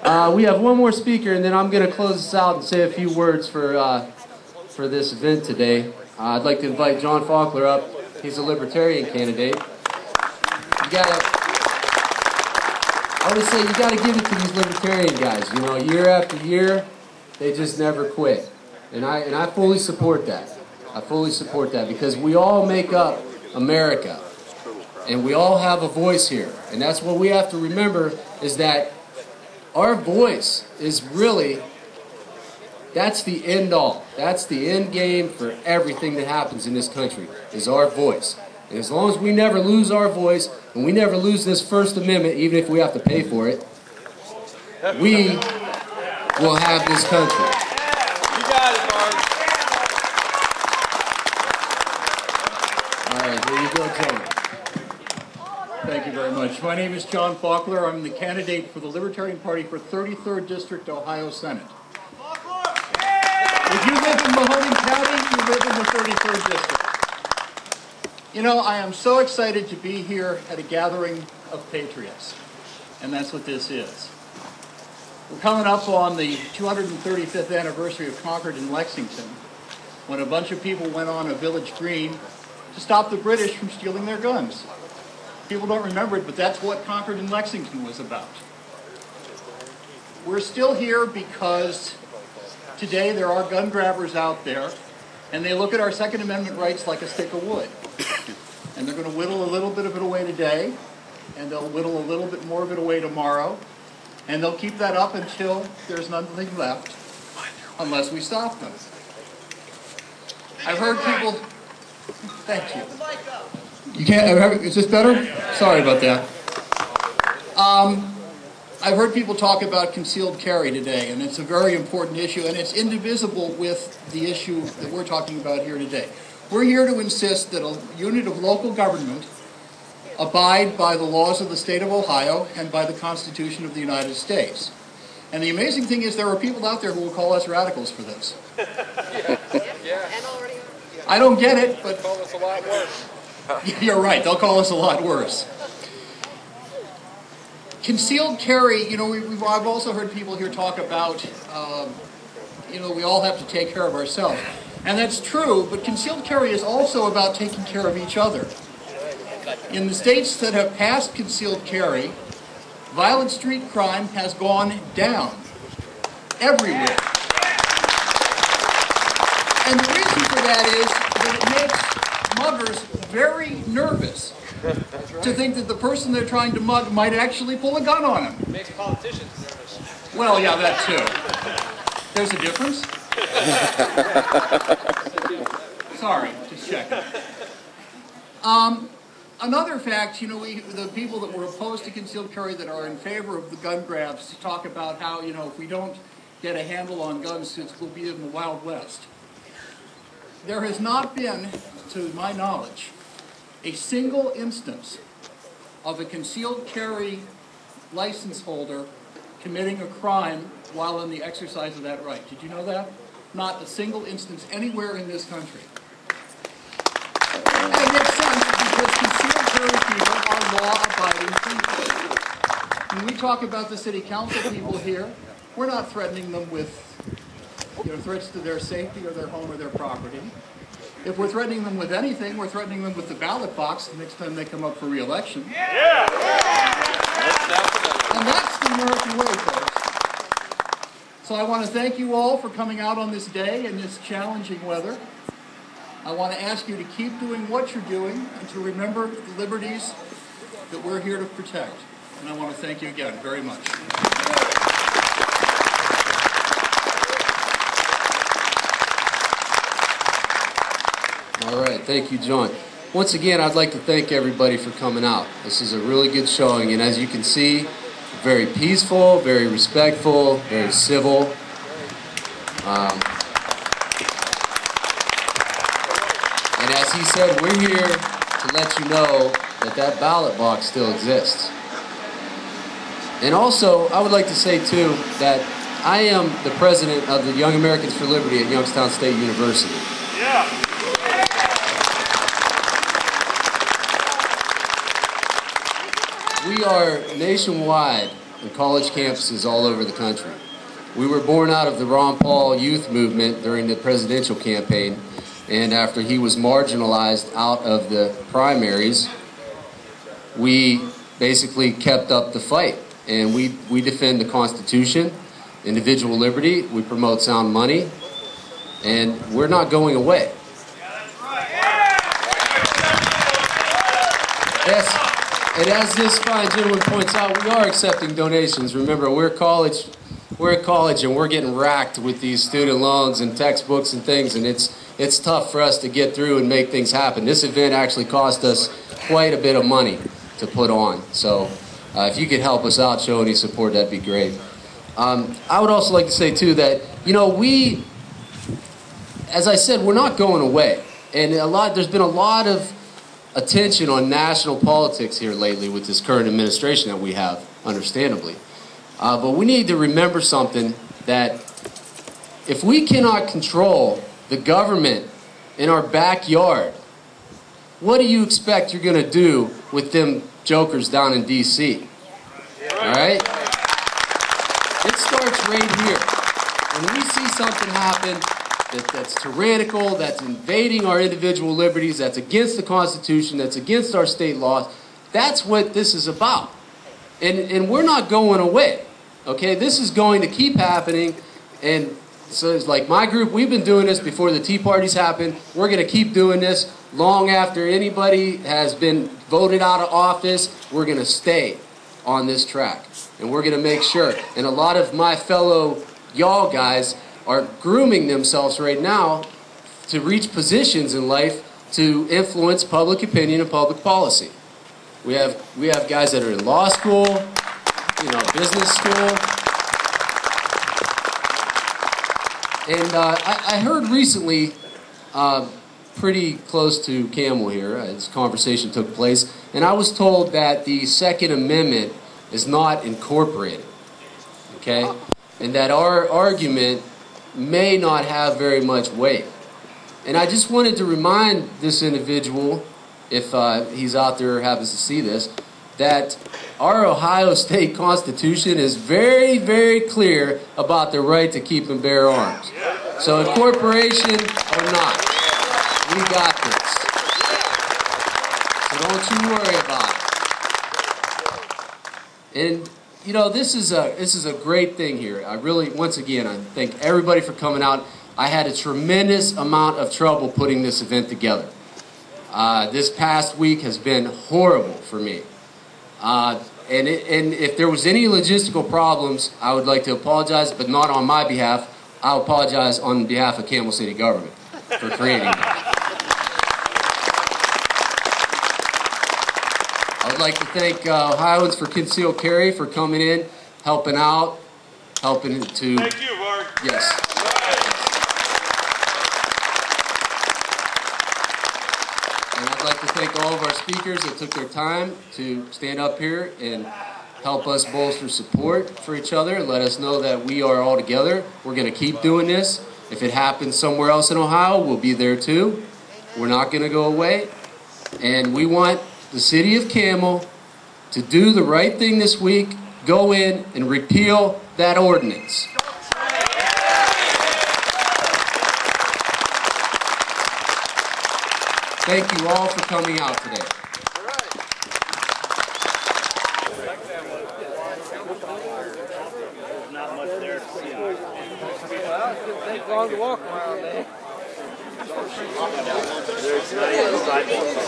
We have one more speaker, and then I'm going to close this out and say a few words for this event today. I'd like to invite John Faulkner up. He's a libertarian candidate. I would say you got to give it to these libertarian guys. You know, year after year, they just never quit, and I fully support that. I fully support that because we all make up America, and we all have a voice here, and that's what we have to remember is that our voice is really, that's the end all. That's the end game for everything that happens in this country, is our voice. And as long as we never lose our voice, and we never lose this First Amendment, even if we have to pay for it, we will have this country. You got it, Mark. All right, here you go, John. Thank you very much. My name is John Faulkner. I'm the candidate for the Libertarian Party for 33rd District, Ohio Senate. If you live in Mahoning County, you live in the 33rd District. You know, I am so excited to be here at a gathering of patriots, and that's what this is. We're coming up on the 235th anniversary of Concord in Lexington, when a bunch of people went on a village green to stop the British from stealing their guns. People don't remember it, but that's what Concord and Lexington was about. We're still here because today there are gun grabbers out there, and they look at our Second Amendment rights like a stick of wood. And they're going to whittle a little bit of it away today, and they'll whittle a little bit more of it away tomorrow, and they'll keep that up until there's nothing left, unless we stop them. I've heard people... Thank you. You can't, is this better? Sorry about that. I've heard people talk about concealed carry today, and it's a very important issue, and it's indivisible with the issue that we're talking about here today. We're here to insist that a unit of local government abide by the laws of the state of Ohio and by the Constitution of the United States. And the amazing thing is there are people out there who will call us radicals for this. Yeah. I don't get it, but... Call us a lot worse. You're right, they'll call us a lot worse. Concealed carry, you know, I've also heard people here talk about, you know, we all have to take care of ourselves. And that's true, but concealed carry is also about taking care of each other. In the states that have passed concealed carry, violent street crime has gone down everywhere. And the reason for that is that it makes muggers very nervous to think that the person they're trying to mug might actually pull a gun on them. It makes politicians nervous. Well, yeah, that too. There's a difference? Sorry, just checking. Another fact, you know, the people that were opposed to concealed carry that are in favor of the gun grabs talk about how, you know, if we don't get a handle on guns, we'll be in the Wild West. There has not been, to my knowledge, a single instance of a concealed carry license holder committing a crime while in the exercise of that right. Did you know that? Not a single instance anywhere in this country. And it makes sense because concealed carry people are law-abiding people. When we talk about the city council people here, we're not threatening them with, you know, threats to their safety or their home or their property. If we're threatening them with anything, we're threatening them with the ballot box the next time they come up for re-election. Yeah. And that's the American way, folks. So I want to thank you all for coming out on this day in this challenging weather. I want to ask you to keep doing what you're doing and to remember the liberties that we're here to protect. And I want to thank you again very much. All right, thank you, John. Once again, I'd like to thank everybody for coming out. This is a really good showing, and as you can see, very peaceful, very respectful, very civil. And as he said, we're here to let you know that that ballot box still exists. And also, I would like to say, too, that I am the president of the Young Americans for Liberty at Youngstown State University. Yeah. We are nationwide and college campuses all over the country. We were born out of the Ron Paul youth movement during the presidential campaign, and after he was marginalized out of the primaries, we basically kept up the fight. And we defend the Constitution, individual liberty, we promote sound money, and we're not going away. Yes, and as this fine gentleman points out, we are accepting donations. Remember, we're at college and we're getting racked with these student loans and textbooks and things, and it's tough for us to get through and make things happen. This event actually cost us quite a bit of money to put on, so if you could help us out, show any support, that'd be great. I would also like to say too that, you know, as I said, we're not going away, and there's been a lot of attention on national politics here lately with this current administration that we have, understandably. But we need to remember something, that if we cannot control the government in our backyard, what do you expect you're going to do with them jokers down in D.C.? All right? It starts right here. When we see something happen that's tyrannical, that's invading our individual liberties, that's against the Constitution, that's against our state laws, that's what this is about. And we're not going away. Okay? This is going to keep happening. And so it's like my group, we've been doing this before the Tea Parties happened. We're going to keep doing this long after anybody has been voted out of office. We're going to stay on this track. And we're going to make sure. And a lot of my fellow YAL guys are grooming themselves right now to reach positions in life to influence public opinion and public policy. We have guys that are in law school, you know, business school. And I heard recently, pretty close to Campbell here, this conversation took place, and I was told that the Second Amendment is not incorporated, okay? And that our argument may not have very much weight. And I just wanted to remind this individual, if he's out there or happens to see this, that our Ohio State Constitution is very, very clear about the right to keep and bear arms. So incorporation or not, we got this. So don't you worry about it. And you know, this is a great thing here. I really, once again, I thank everybody for coming out. I had a tremendous amount of trouble putting this event together. This past week has been horrible for me. And if there was any logistical problems, I would like to apologize, but not on my behalf. I'll apologize on behalf of Campbell City government for creating it. I would like to thank Ohioans For Concealed Carry for coming in, helping out, helping to... Thank you, Mark. Yes. And I'd like to thank all of our speakers that took their time to stand up here and help us bolster support for each other, let us know that we are all together. We're going to keep doing this. If it happens somewhere else in Ohio, we'll be there too. We're not going to go away. And we want the city of Campbell to do the right thing this week, go in and repeal that ordinance. Thank you all for coming out today. Not much there to see. Well, it didn't take long to walk around there. There's nice sidewalks.